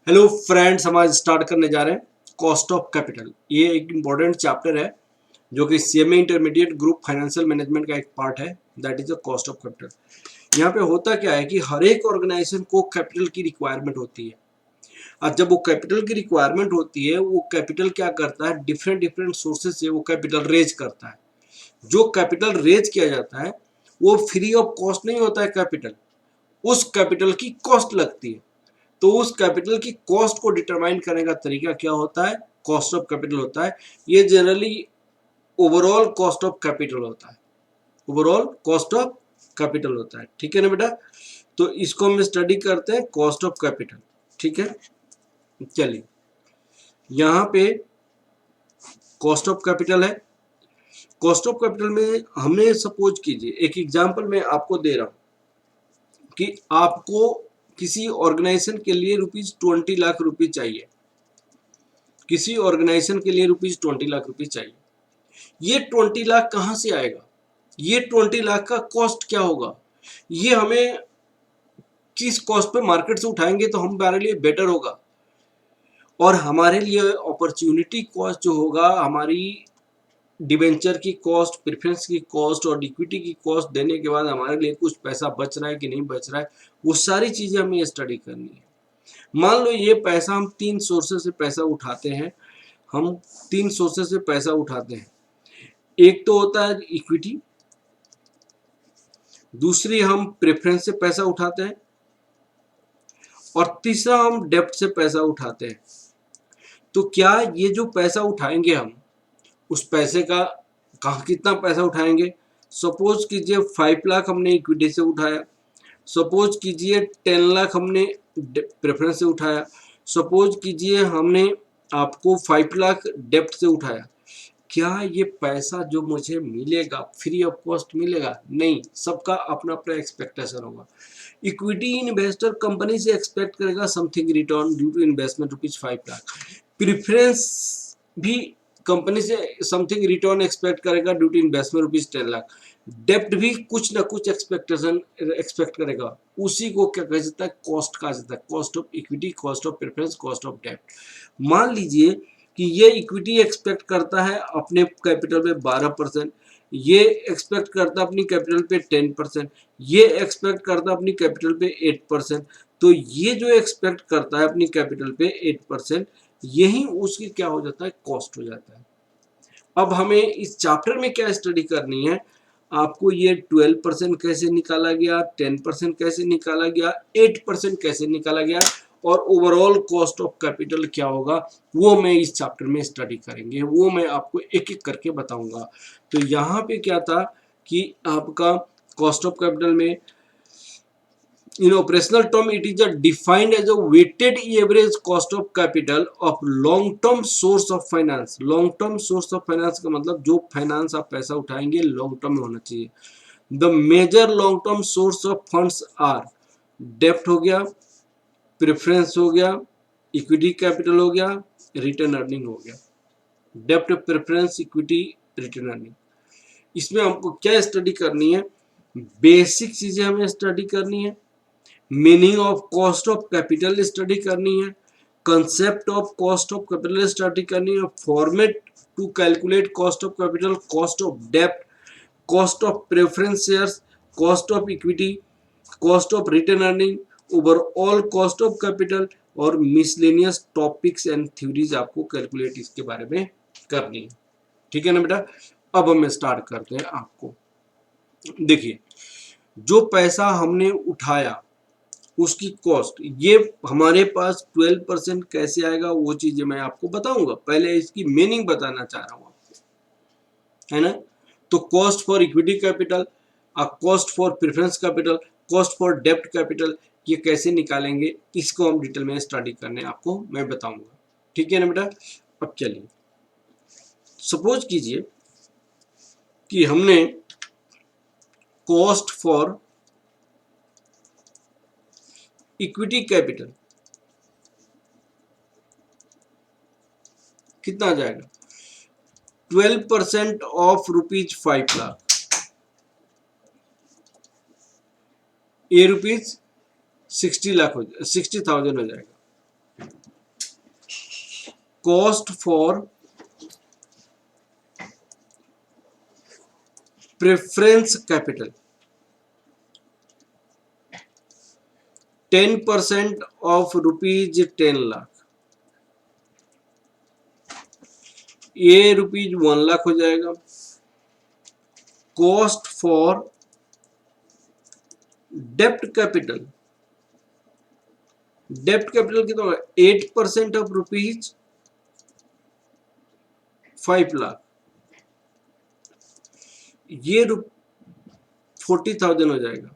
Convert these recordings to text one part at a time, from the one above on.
Hello friends, हम आज start करने जा रहे हैं कॉस्ट ऑफ कैपिटल। ये एक इम्पॉर्टेंट चैप्टर है जो कि CMA intermediate group financial management का एक पार्ट है। That is the cost of capital. यहाँ पे होता क्या है कि हर एक ऑर्गेनाइजेशन को कैपिटल की रिक्वायरमेंट होती है। और जब वो कैपिटल की रिक्वायरमेंट होती है, वो कैपिटल क्या करता है, डिफरेंट डिफरेंट सोर्सेज से वो कैपिटल रेज करता है। जो कैपिटल रेज किया जाता है वो फ्री ऑफ कॉस्ट नहीं होता है। कैपिटल, उस कैपिटल की कॉस्ट लगती है। तो उस कैपिटल की कॉस्ट को डिटरमाइन करने का तरीका क्या होता है, कॉस्ट ऑफ कैपिटल होता है। ये generally overall cost of capital होता है। ओवरऑल कॉस्ट ऑफ कैपिटल होता है। ठीक है ना बेटा। तो इसको हम स्टडी करते हैं, कॉस्ट ऑफ कैपिटल। ठीक है, चलिए यहाँ पे कॉस्ट ऑफ कैपिटल है। कॉस्ट ऑफ कैपिटल में हमने सपोज कीजिए, एक एग्जांपल मैं आपको दे रहा हूं कि आपको किसी ऑर्गेनाइजेशन के लिए ₹20 लाख चाहिए। किसी ऑर्गेनाइजेशन के लिए ₹20 लाख चाहिए। ये 20 लाख कहाँ से आएगा, ये 20 लाख का कॉस्ट क्या होगा, ये हमें किस कॉस्ट पे मार्केट से उठाएंगे तो हमारे लिए बेटर होगा। और हमारे लिए अपॉर्चुनिटी कॉस्ट जो होगा, हमारी डिवेंचर की कॉस्ट, प्रेफरेंस की कॉस्ट और इक्विटी की कॉस्ट देने के बाद हमारे लिए कुछ पैसा बच रहा है कि नहीं बच रहा है, वो सारी चीज़ें हमें स्टडी करनी है। मान लो ये पैसा हम 3 सोर्सेज से पैसा उठाते हैं। हम 3 सोर्सेज से पैसा उठाते हैं। एक तो होता है इक्विटी, दूसरी हम प्रेफरेंस से पैसा उठाते हैं, और तीसरा हम डेब्ट से पैसा उठाते हैं। तो क्या ये जो पैसा उठाएंगे हम, उस पैसे का कहाँ कितना पैसा उठाएंगे। सपोज कीजिए 5 लाख हमने इक्विटी से उठाया, सपोज कीजिए 10 लाख हमने प्रेफरेंस से उठाया, सपोज कीजिए हमने आपको 5 लाख डेब्ट से उठाया। क्या ये पैसा जो मुझे मिलेगा फ्री ऑफ कॉस्ट मिलेगा? नहीं, सबका अपना अपना एक्सपेक्टेशन होगा। इक्विटी इन्वेस्टर कंपनी से एक्सपेक्ट करेगा something return due to investment ₹5 lakh. Preference भी कंपनी से समथिंग रिटर्न एक्सपेक्ट करेगा ड्यू टू इन्वेस्टमेंट ₹10 लाख। डेप्ट भी कुछ ना कुछ एक्सपेक्टेशन एक्सपेक्ट करेगा। उसी को क्या कहा जाता है, कॉस्ट कहा जाता है। Cost of equity, cost of preference, cost of डेप्ट। मान लीजिए कि ये इक्विटी एक्सपेक्ट करता है अपने कैपिटल पे 12%, ये एक्सपेक्ट करता है अपनी कैपिटल पे 10%, ये एक्सपेक्ट करता है अपनी कैपिटल पे 8%। तो ये जो एक्सपेक्ट करता है अपनी कैपिटल पे 8%, यही उसकी क्या हो जाता है, कॉस्ट हो जाता है। अब हमें इस चैप्टर में क्या स्टडी करनी है, आपको ये 12% कैसे निकाला गया, 10% कैसे निकाला गया, 8% कैसे निकाला गया, और ओवरऑल कॉस्ट ऑफ कैपिटल क्या होगा, वो मैं इस चैप्टर में स्टडी करेंगे। वो मैं आपको एक एक करके बताऊंगा। तो यहाँ पे क्या था कि आपका कॉस्ट ऑफ कैपिटल में in operational term it is defined as a weighted average cost of capital of long term source of finance। long term source of finance का मतलब जो फाइनेंस आप पैसा उठाएंगे लॉन्ग टर्म में होना चाहिए। The major long term source of funds are, डेप्ट हो गया, प्रेफरेंस हो गया, इक्विटी कैपिटल हो गया, रिटर्न अर्निंग हो गया। डेप्ट, प्रेफरेंस, इक्विटी, रिटर्न अर्निंग। इसमें हमको क्या स्टडी करनी है, बेसिक चीजें हमें स्टडी करनी है। Meaning of cost of capital study करनी है, concept of cost of capital study करनी है, format to calculate cost of capital, cost of डेप्ट, cost of preference shares, cost of equity, cost of return earning, overall cost of capital, और miscellaneous topics and theories आपको calculate इसके बारे में करनी है। ठीक है ना बेटा। अब हम स्टार्ट करते हैं। आपको देखिए, जो पैसा हमने उठाया उसकी कॉस्ट, ये हमारे पास 12% कैसे आएगा वो चीजें मैं आपको बताऊंगा। पहले इसकी मीनिंग बताना चाह रहा हूं आपको, है ना। तो cost for equity capital, cost for preference capital, cost for डेप्ट कैपिटल, ये कैसे निकालेंगे इसको हम डिटेल में स्टडी करने आपको मैं बताऊंगा। ठीक है ना बेटा। अब चलिए, सपोज कीजिए कि हमने कॉस्ट फॉर इक्विटी कैपिटल कितना आ जाएगा, 12% ऑफ ₹5 लाख, ये ₹60,000 हो जाएगा। Cost for preference capital 10% of ₹10,00,000, ये ₹1,00,000 हो जाएगा। कॉस्ट फॉर डेप्ट कैपिटल कितना होगा? 8% ऑफ ₹5,00,000, ये 40,000 हो जाएगा।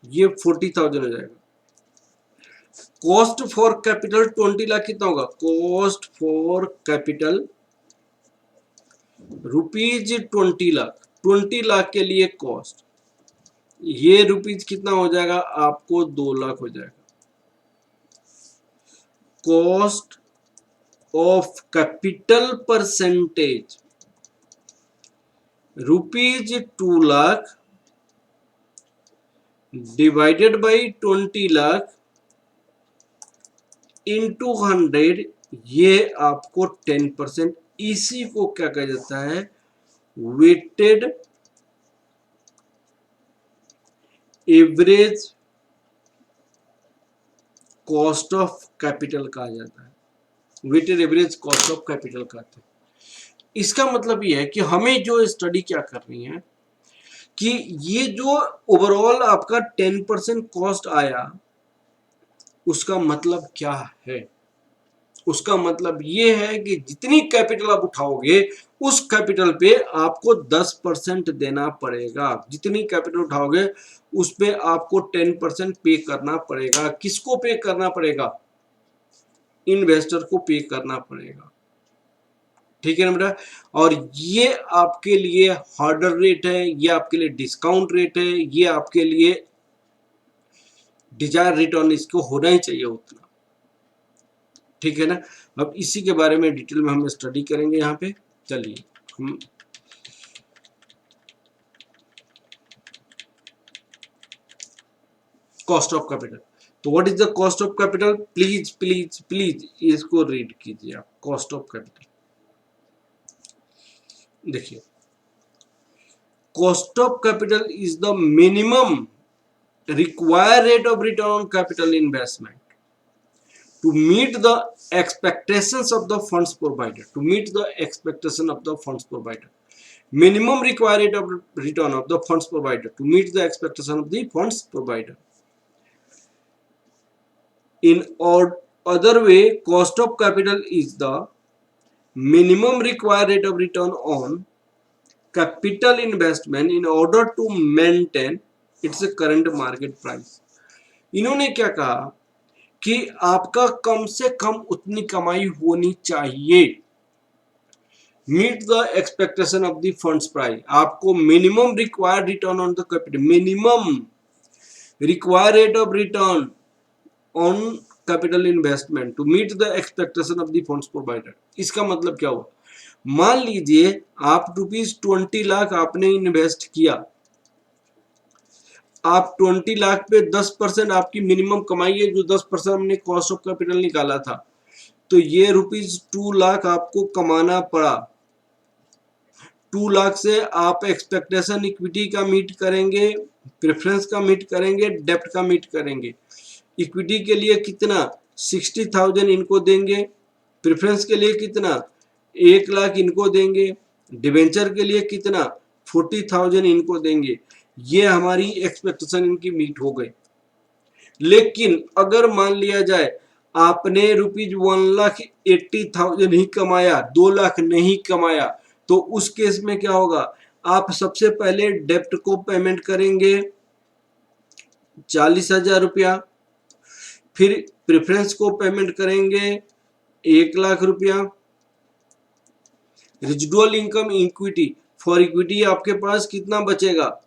ये 40,000 हो जाएगा। कॉस्ट फॉर कैपिटल 20,00,000 कितना होगा? कॉस्ट फॉर कैपिटल ₹20,00,000, 20,00,000 के लिए कॉस्ट, ये रुपीज कितना हो जाएगा? आपको 2,00,000 हो जाएगा। Cost of capital percentage ₹2,00,000 divided by 20,00,000 into 100, ये आपको 10%, इसी को क्या कहा जाता है? Weighted average cost of capital कहा जाता है। Weighted average cost of capital कहते हैं। इसका मतलब ये है कि हमें जो स्टडी क्या करनी है कि ये जो ओवरऑल आपका 10% कॉस्ट आया, उसका मतलब क्या है? उसका मतलब ये है कि जितनी कैपिटल आप उठाओगे उस कैपिटल पे आपको 10% देना पड़ेगा। जितनी कैपिटल उठाओगे उस पे आपको 10% पे करना पड़ेगा। किसको पे करना पड़ेगा? इन्वेस्टर को पे करना पड़ेगा। ठीक है ना बेटा? और ये आपके लिए हार्डर रेट है, ये आपके लिए डिस्काउंट रेट है, ये आपके लिए डिजायर रिटर्न इसको होना ही चाहिए उतना। ठीक है ना? अब इसी के बारे में डिटेल में हम स्टडी करेंगे यहाँ पे। चलिए हम कॉस्ट ऑफ कैपिटल, तो what is the cost of capital? Please please please इसको रीड कीजिए आप। कॉस्ट ऑफ कैपिटल देखिए, cost of capital is the minimum required rate of return on capital investment to meet the expectations of the funds provided. To meet the expectation of the funds provided, minimum required rate of return of the funds provided to meet the expectation of the funds provided. In other way, cost of capital is the minimum required rate of return on capital investment in order to maintain its current market price. इन्होंने क्या कहा कि आपका कम से कम उतनी कमाई होनी चाहिए, meet the expectation of the funds price. आपको minimum required return on the capital, minimum required rate of return on capital investment to meet the expectation of the funds provider. इसका मतलब क्या हुआ? मान लीजिए आप ₹20,00,000 आपने इन्वेस्ट किया, आप 20,00,000 पे 10% आपकी मिनिमम कमाई है, जो 10% हमने कॉस्ट ऑफ कैपिटल निकाला था, तो ये ₹2,00,000 आपको कमाना पड़ा। 2,00,000 से आप एक्सपेक्टेशन इक्विटी का मीट करेंगे, प्रेफरेंस का मीट करेंगे, डेप्ट का मीट करेंगे। इक्विटी के लिए कितना? 60,000 इनको देंगे। प्रेफरेंस के लिए कितना? 1,00,000 इनको देंगे। डिवेंचर के लिए कितना? 40,000 इनको देंगे। ये हमारी एक्सपेक्टेशन इनकी मीट हो गई। लेकिन अगर मान लिया जाए आपने ₹1,80,000 ही कमाया, 2,00,000 नहीं कमाया, तो उस केस में क्या होगा? आप सबसे पहले डेप्ट को पेमेंट करेंगे ₹40,000, फिर प्रेफरेंस को पेमेंट करेंगे ₹1,00,000, residual income equity, for equity आपके पास कितना बचेगा?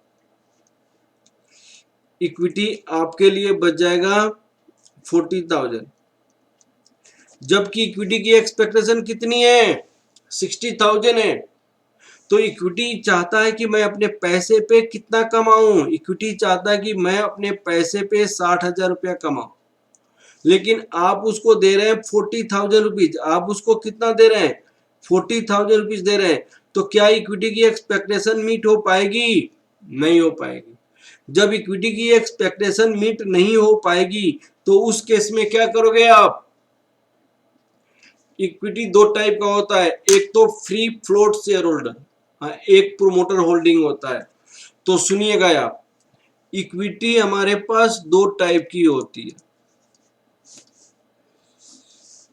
इक्विटी आपके लिए बच जाएगा 40,000, जबकि इक्विटी की एक्सपेक्टेशन कितनी है? 60,000 है। तो तो इक्विटी चाहता है कि मैं अपने पैसे पे कितना कमाऊं, इक्विटी चाहता है कि मैं अपने पैसे पे 60,000 रुपया कमाऊं, लेकिन आप उसको दे रहे हैं 40,000 रुपीज, आप उसको कितना दे रहे हैं 40,000 रुपीज दे रहे हैं, तो क्या इक्विटी की एक्सपेक्टेशन मीट हो पाएगी? नहीं हो पाएगी। जब इक्विटी की एक्सपेक्टेशन मीट नहीं हो पाएगी तो उस केस में क्या करोगे आप? इक्विटी दो टाइप का होता है, एक तो फ्री फ्लोट शेयर होल्डर, एक प्रोमोटर होल्डिंग होता है। तो सुनिएगा आप, इक्विटी हमारे पास दो टाइप की होती है,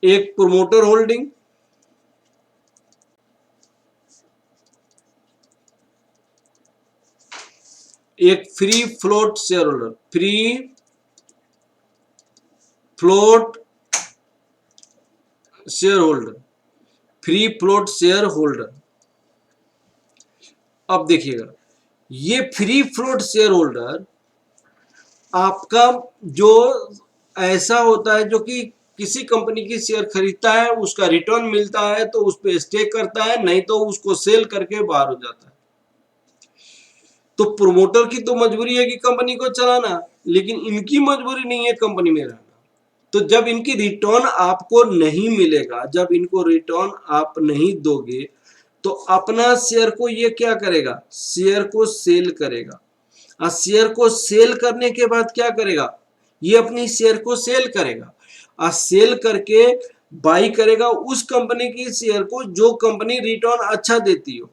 एक प्रोमोटर होल्डिंग, एक free float share holder. Free float share holder, free float share holder. अब देखिएगा, ये फ्री फ्लोट शेयर होल्डर आपका जो ऐसा होता है जो कि किसी कंपनी की शेयर खरीदता है, उसका रिटर्न मिलता है तो उस पर स्टे करता है, नहीं तो उसको सेल करके बाहर हो जाता है। तो प्रोमोटर की तो मजबूरी है कि कंपनी को चलाना, लेकिन इनकी मजबूरी नहीं है कंपनी में रहना। तो जब इनकी रिटर्न आपको नहीं मिलेगा, जब इनको रिटर्न आप नहीं दोगे, तो अपना शेयर को ये क्या करेगा? शेयर को सेल करेगा। शेयर को सेल करने के बाद क्या करेगा? ये अपनी शेयर को सेल करेगा। सेल करके बाई करेगा उस कंपनी की शेयर को जो कंपनी रिटर्न अच्छा देती हो।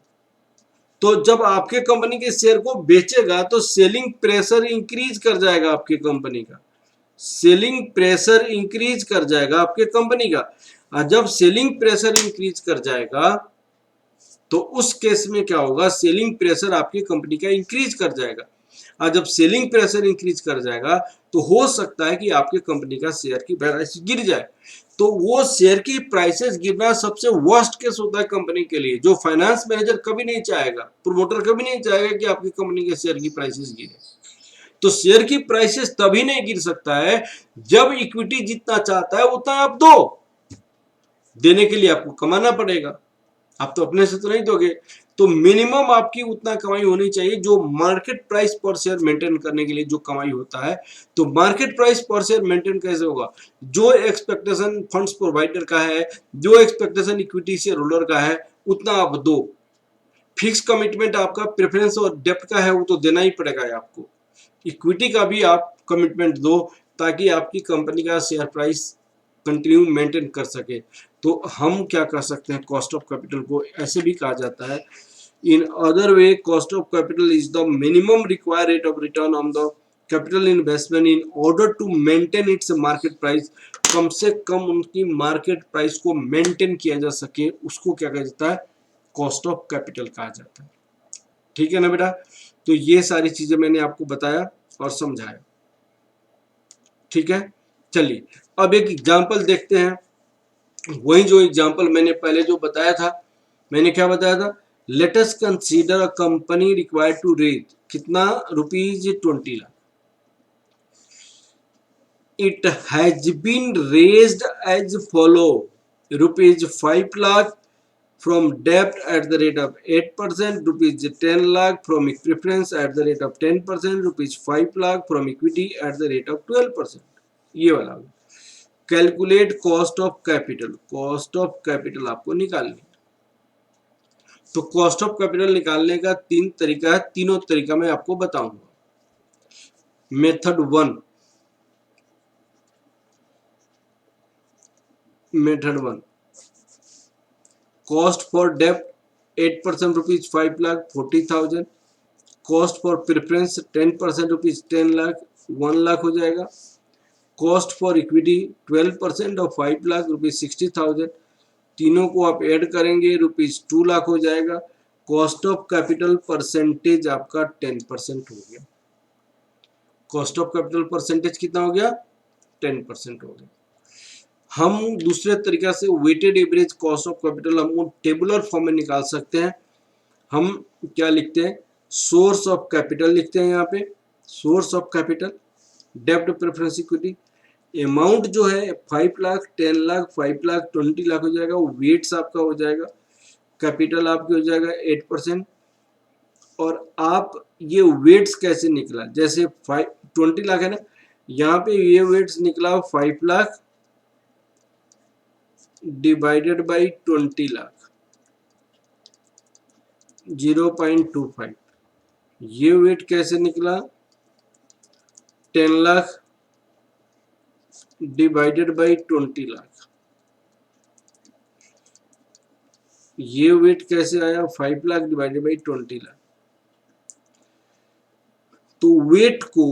तो जब आपके कंपनी के शेयर को बेचेगा तो सेलिंग प्रेशर इंक्रीज कर जाएगा आपकी कंपनी का, सेलिंग प्रेशर इंक्रीज कर जाएगा आपके कंपनी का। और जब सेलिंग प्रेशर इंक्रीज कर जाएगा तो उस केस में क्या होगा? सेलिंग प्रेशर आपकी कंपनी का इंक्रीज कर जाएगा। और जब सेलिंग प्रेशर इंक्रीज कर जाएगा तो हो सकता है कि आपके कंपनी का शेयर की प्राइस गिर जाए। तो वो शेयर की प्राइसेस गिरना सबसे वर्स्ट केस होता है कंपनी के लिए, जो फाइनेंस मैनेजर कभी नहीं चाहेगा, प्रोमोटर कभी नहीं चाहेगा कि आपकी कंपनी के शेयर की प्राइसेस गिरे। तो शेयर की प्राइसेस तभी नहीं गिर सकता है जब इक्विटी जितना चाहता है उतना आप दो। देने के लिए आपको कमाना पड़ेगा, आप तो अपने से तो नहीं दोगे। तो मिनिमम आपकी उतना कमाई होनी चाहिए जो मार्केट प्राइस पर शेयर मेंटेन करने के लिए जो कमाई होता है। तो मार्केट प्राइस पर शेयर मेंटेन कैसे होगा? जो एक्सपेक्टेशन फंड्स प्रोवाइडर का है, जो एक्सपेक्टेशन इक्विटी शेयर होल्डर का है, उतना आप दो। फिक्स कमिटमेंट आपका प्रेफरेंस और डेप्ट का है वो तो देना ही पड़ेगा आपको। इक्विटी का भी आप कमिटमेंट दो ताकि आपकी कंपनी का शेयर प्राइस कंटिन्यू मेंटेन कर सके। तो हम क्या कर सकते हैं? कॉस्ट ऑफ कैपिटल को ऐसे भी कहा जाता है, in other way cost of capital is the minimum required rate of return on the capital investment in order to maintain its market price. कम से कम उनकी मार्केट प्राइस को मेंटेन किया जा सके, उसको क्या कहा जाता है? कॉस्ट ऑफ कैपिटल कहा जाता है। ठीक है ना बेटा? तो ये सारी चीजें मैंने आपको बताया और समझाया। ठीक है, चलिए अब एक एग्जाम्पल देखते हैं। वही जो एग्जाम्पल मैंने पहले जो बताया था, मैंने क्या बताया था? Let us consider a company required to raise कितना? ₹20 lakh. It has been raised as follow: ₹5 lakh from debt at the rate of 8%, ₹10 lakh from preference at the rate of 10%, ₹5 lakh from equity at the rate of 12%। ये वाला calculate cost of capital. Cost of capital आपको निकालनी। तो cost of capital निकालने का 3 तरीका है, तीनों तरीका मैं आपको बताऊंगा। मेथड 1, कॉस्ट फॉर डेप्ट 8% ₹5 lakh 40,000, cost for preference 10% ₹10 lakh 1 lakh हो जाएगा, कॉस्ट फॉर इक्विटी 12% और 5 लाख ₹60,000। तीनों को आप ऐड करेंगे ₹2 लाख हो जाएगा। कॉस्ट ऑफ कैपिटल परसेंटेज आपका 10% हो गया। कॉस्ट ऑफ कैपिटल परसेंटेज कितना हो गया? 10% हो गया। हम दूसरे तरीका से weighted average cost of capital हम टेबुलर फॉर्म में निकाल सकते हैं। हम क्या लिखते हैं? सोर्स ऑफ कैपिटल लिखते हैं यहाँ पे। सोर्स ऑफ कैपिटल, डेब्ट प्रेफरेंस इक्विटी, अमाउंट जो है 5 लाख 10 लाख 5 लाख 20 लाख हो जाएगा, वो वेट्स आपका हो जाएगा। कैपिटल आपके हो जाएगा 8%। और आप ये वेट्स कैसे निकला, जैसे 20 लाख है ना, यहाँ पे ये वेट्स निकला 5 लाख डिवाइडेड बाई 20 लाख 0.25। ये वेट कैसे निकला 10 लाख डिवाइडेड बाई 20 लाख। ये वेट कैसे आया 5 लाख डिवाइडेड बाई 20 लाख। तो वेट को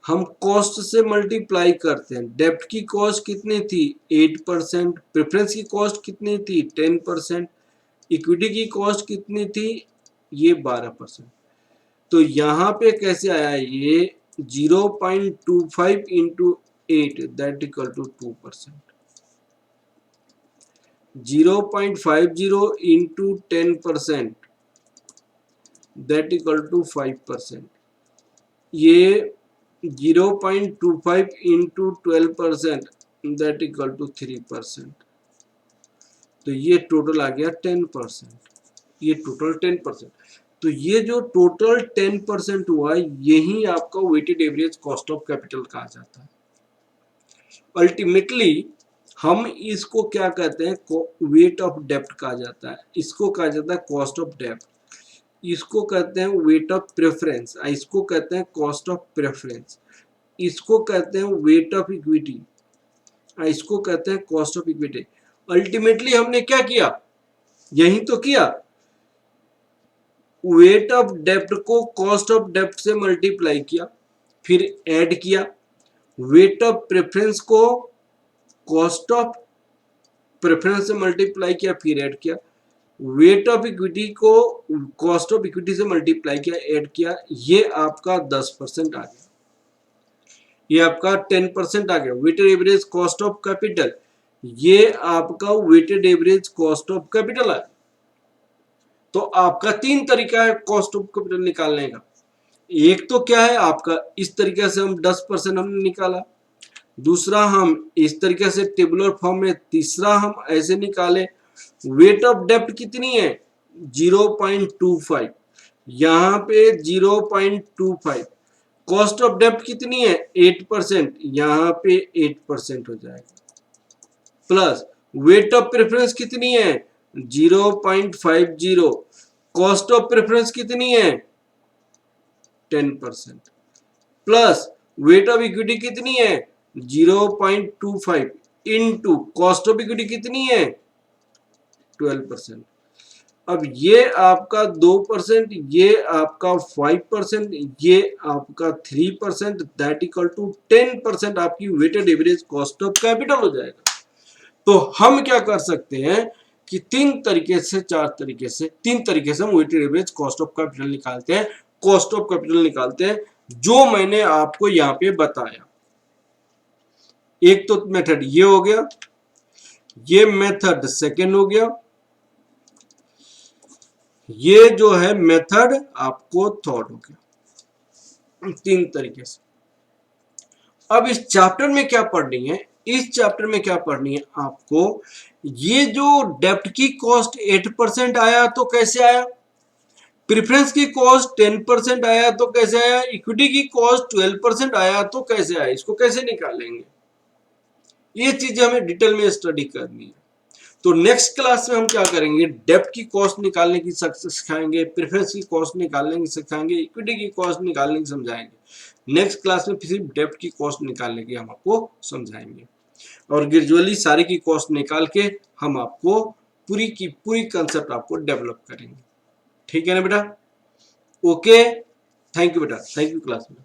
हम कॉस्ट से मल्टीप्लाई करते हैं। डेब्ट की कॉस्ट कितनी थी 8%, प्रेफरेंस की कॉस्ट कितनी थी 10%, इक्विटी की कॉस्ट कितनी थी ये 12%। तो यहाँ पे कैसे आया ये 0.25 into 8 that equal to 2%, 0.50 into 10% that equal to 5%, ये 0.25 इंटू 12% दैट इक्वल टू 3%। तो ये टोटल आ गया 10%, ये टोटल 10%। तो ये जो टोटल 10% हुआ यही आपका weighted average cost of capital कहा जाता है। अल्टीमेटली हम इसको क्या कहते हैं वेट ऑफ डेब्ट कहा जाता है, इसको कहा जाता है कॉस्ट ऑफ डेब्ट, इसको कहते हैं वेट ऑफ प्रेफरेंस, इसको कहते हैं कॉस्ट ऑफ प्रेफरेंस, इसको कहते हैं वेट ऑफ इक्विटी, इसको कहते हैं कॉस्ट ऑफ इक्विटी। अल्टीमेटली हमने क्या किया, यही तो किया, वेट ऑफ डेब्ट को कॉस्ट ऑफ डेब्ट से मल्टीप्लाई किया, फिर ऐड किया, वेट ऑफ प्रेफरेंस को कॉस्ट ऑफ प्रेफरेंस से मल्टीप्लाई किया, फिर ऐड किया, वेट ऑफ इक्विटी को कॉस्ट ऑफ इक्विटी से मल्टीप्लाई किया, ऐड किया, ये आपका 10% आ गया, ये आपका 10% आ गया। Weighted average cost of capital, ये आपका weighted average cost of capital है। तो आपका 3 तरीका है कॉस्ट ऑफ कैपिटल निकालने का। एक तो क्या है आपका इस तरीके से हम 10% हमने निकाला, दूसरा हम इस तरीके से टेबुलर फॉर्म में, तीसरा हम ऐसे निकाले वेट ऑफ डेब्ट कितनी है 0.25, यहाँ पे 0.25, कॉस्ट ऑफ डेब्ट कितनी है 8%, यहाँ पे 8% हो जाएगा, प्लस वेट ऑफ प्रेफरेंस कितनी है 0.50, कॉस्ट ऑफ प्रेफरेंस कितनी है 10%, प्लस वेट ऑफ इक्विटी कितनी है 0.25 इनटू कॉस्ट ऑफ इक्विटी कितनी है 12%। अब ये आपका 2%, ये आपका 5%, ये आपका 3%, दैट इक्वल टू 10% आपकी weighted average cost of capital हो जाएगा। तो हम क्या कर सकते हैं कि 3 तरीके से 4 तरीके से 3 तरीके से हम weighted average cost of capital निकालते हैं, कॉस्ट ऑफ कैपिटल निकालते हैं, जो मैंने आपको यहाँ पे बताया। एक तो मेथड ये हो गया, ये मेथड सेकेंड हो गया, ये जो है मेथड आपको थर्ड हो गया, 3 तरीके से। अब इस चैप्टर में क्या पढ़नी है, इस चैप्टर में क्या पढ़नी है आपको, ये जो डेब्ट की कॉस्ट 8% आया तो कैसे आया, प्रेफरेंस की कॉस्ट 10% आया तो कैसे आया, इक्विटी की कॉस्ट 12% आया तो कैसे आया, इसको कैसे निकालेंगे, ये चीजें हमें डिटेल में स्टडी करनी है। तो नेक्स्ट क्लास में हम क्या करेंगे, डेब्ट की कॉस्ट निकालने की सिखाएंगे, प्रेफरेंस की कॉस्ट निकालने की सिखाएंगे, इक्विटी की कॉस्ट निकालने की समझाएंगे। नेक्स्ट क्लास में सिर्फ डेब्ट की कॉस्ट निकालने की हम आपको समझाएंगे, और ग्रेजुअली सारी की कॉस्ट निकाल के हम आपको पूरी की पूरी कंसेप्ट आपको डेवलप करेंगे। ठीक है ना बेटा, ओके, थैंक यू बेटा, थैंक यू क्लास में।